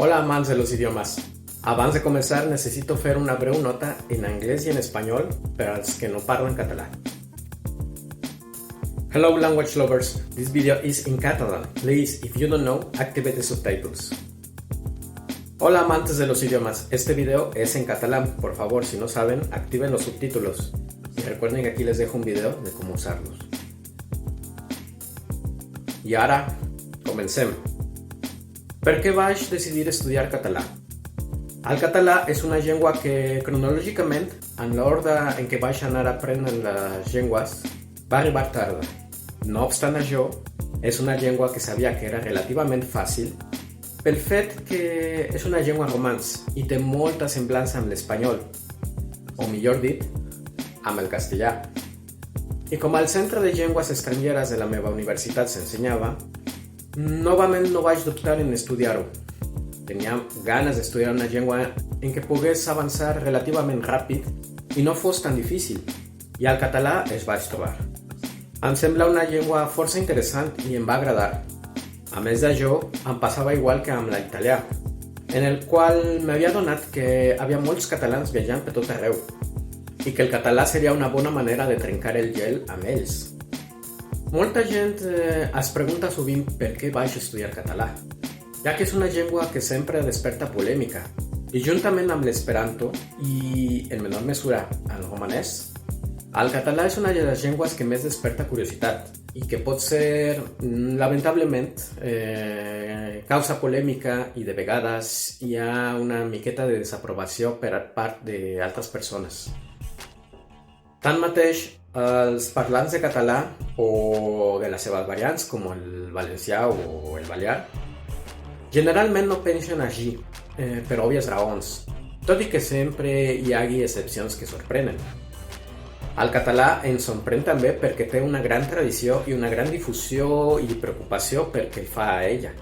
Hola amants de los idiomes. Abans de començar necessito fer una breu nota en anglès i en espanyol per als que no parlen català. Hello language lovers, this video is in Catalan. Please, if you don't know, activate the subtitles. Hola amantes de los idiomas, este video es en catalán. Por favor, si no saben, activen los subtítulos. Y recuerden que aquí les dejo un video de cómo usarlos. I ara, comencem. Per què vaig decidir estudiar català? El català és una llengua que cronològicament, en l'ordre en què vaig anar aprenent les llengües, va arribar tarda. No obstant això, és una llengua que sabia que era relativament fàcil pel fet que és una llengua romans i té molta semblança amb l'espanyol, o millor dit, amb el castellà. I com al Centre de Llengües Estrangeres de la meva universitat s'ensenyava, novament no vaig dubtar en estudiar-ho. Tenia ganes d'estudiar una llengua en què pogués avançar relativament ràpid i no fos tan difícil, i al català es vaig trobar. Em sembla una llengua força interessant i em va agradar. A més d'això, em passava igual que amb l'italià, en el qual m'havia donat que havia molts catalans viatjant per tot arreu i que el català seria una bona manera de trencar el gel amb ells. Molta gent es pregunta sovint per què vaig estudiar català, ja que és una llengua que sempre desperta polèmica, i juntament amb l'esperanto i, en menor mesura, el romanès, el català és una de les llengües que més desperta curiositat i que pot ser, lamentablement, causa polèmica i de vegades hi ha una miqueta de desaprovació per part d'altres persones. Tanmateix, els parlants de català o de les seves variants, com el valencià o el balear, generalment no pensen així, per òbvies raons, tot i que sempre hi hagi excepcions que sorprenen. El català ens sorprèn també perquè té una gran tradició i una gran difusió i preocupació pel que fa a ella.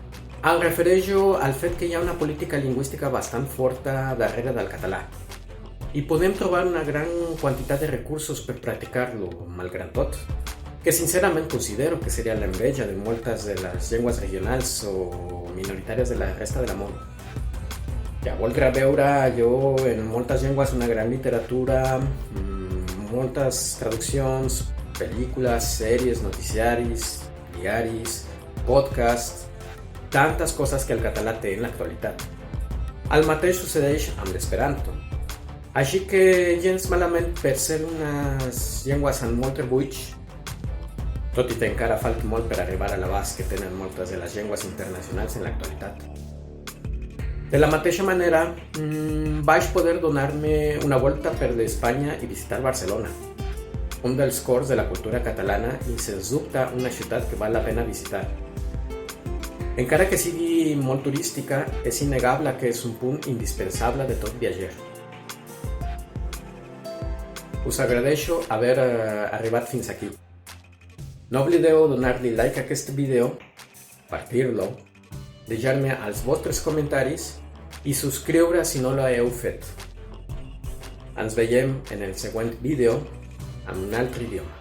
Em refereixo al fet que hi ha una política lingüística bastant forta darrere del català, i podem trobar una gran quantitat de recursos per practicar-lo, malgrat tot, que sincerament considero que seria l'enveja de moltes de les llengües regionals o minoritàries de la resta del món. Ja voldrà veure jo en moltes llengües una gran literatura, moltes traduccions, pel·lícules, sèries, noticiaris, diaris, podcasts, tantes coses que el català té en l'actualitat. El mateix succeeix amb l'esperanto. Així que gens malament per ser unes llengües amb molt rebuig, tot i que encara falta molt per arribar a l'abast que tenen moltes de les llengües internacionals en l'actualitat. De la mateixa manera, vaig poder donar-me una volta per l'Espanya i visitar Barcelona, un dels cors de la cultura catalana i, sens dubte, una ciutat que val la pena visitar. Encara que sigui molt turística, és innegable que és un punt indispensable de tot viatger. Us agraeixo haver arribat fins aquí. No oblideu donar-li like a aquest vídeo, compartir-lo, deixar-me els vostres comentaris i subscriure si no l'heu fet. Ens veiem en el següent vídeo amb un altre idioma.